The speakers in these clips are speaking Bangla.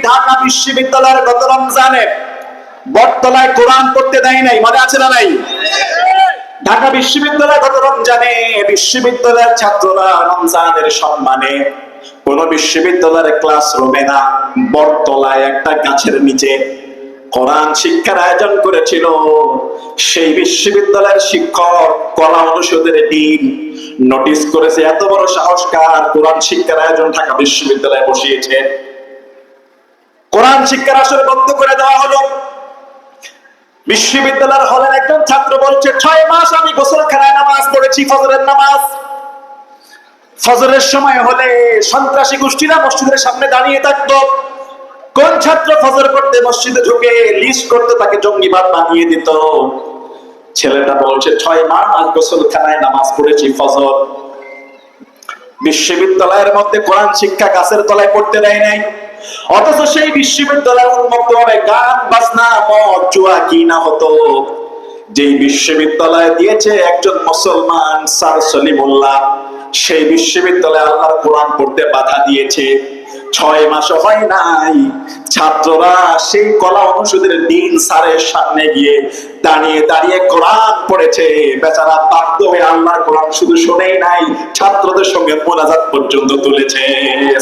ঢাকা বিশ্ববিদ্যালয়ের গত রমজানে বটতলায় কোরআন পড়তে দেয় নাই, মনে আছে না নাই? ঢাকা বিশ্ববিদ্যালয় গত রমজানে বিশ্ববিদ্যালয়ের ছাত্ররা রমজানের সম্মানে কোন বিশ্ববিদ্যালয়ের ক্লাসরুমে না, বটতলায় একটা গাছের নিচে কোরআন শিক্ষার আয়োজন করেছিল। সেই বিশ্ববিদ্যালয়ের শিক্ষক কলা অনুষদের ডিন নোটিশ করেছে, এত বড় সাহসকার কোরআন শিক্ষার আয়োজন ঢাকা বিশ্ববিদ্যালয়ে বসিয়েছে। কোরআন শিক্ষার আসরে বন্ধ করে দেওয়া হলো। বিশ্ববিদ্যালয়ের হলের একজন ছাত্র বলছে, 6 মাস আমি গোসলখানায় নামাজ পড়েছি, ফজরের নামাজ। ফজরের সময় হলে সন্ত্রাসী গোষ্ঠীরা মসজিদের সামনে দাঁড়িয়ে থাকতো। কোন ছাত্র ফজর পড়তে মসজিদে ঢুকে লিস্ট করতে তাকে জঙ্গিবাদ বানিয়ে দিত। ছেলেটা বলছে, 6 মাস গোসলখানায় নামাজ পড়েছি, ফজর। বিশ্ববিদ্যালয়ের মধ্যে কোরআন শিক্ষা গাছের তলায় পড়তে দেয় নাই, অথচ সেই বিশ্ববিদ্যালয়ে উন্মুক্ত ভাবে গান বাজনা মদ জুয়া কি না হতো। যেই বিশ্ববিদ্যালয় দিয়েছে একজন মুসলমান স্যার সলিমুল্লাহ, সেই বিশ্ববিদ্যালয়ে আল্লাহর কোরআন পড়তে বাধা দিয়েছে। 6 মাসও হয় নাই, ছাত্ররা সেই কলা অনুষদের ডিন স্যারের সামনে গিয়ে দাঁড়িয়ে দাঁড়িয়ে কোরআন পড়েছে। বেচারা বাধ্য হয়ে আল্লাহর কোরআন শুধু শুনেই নাই, ছাত্রদের সঙ্গে মোনাজাত পর্যন্ত তুলেছে।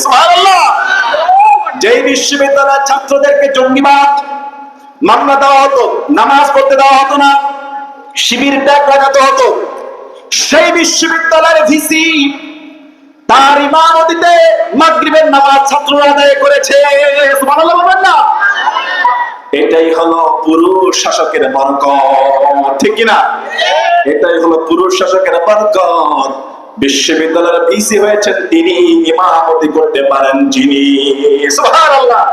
সুবহানাল্লাহ। যেই বিশ্ববিদ্যালয়ের ছাত্রদেরকে জঙ্গিবাদ মামলা দেওয়া হতো, নামাজ পড়তে দেওয়া হতো না, শিবির ট্যাগ লাগাতে হতো, সেই বিশ্ববিদ্যালয়ের ভিসি তার ইমামতিতে মাগরিবের নামাজ ছাত্ররা আদায় করেছে। সুবহানাল্লাহ বলবেন না? এটাই হলো পুরুষ শাসকের বরকত, ঠিক কিনা? এটাই হলো পুরুষ শাসকের বরকত। বিশ্ববিদ্যালয়ের ভিসি হয়েছেন তিনি, ইমামতি করতে পারেন যিনি। সুবহানাল্লাহ।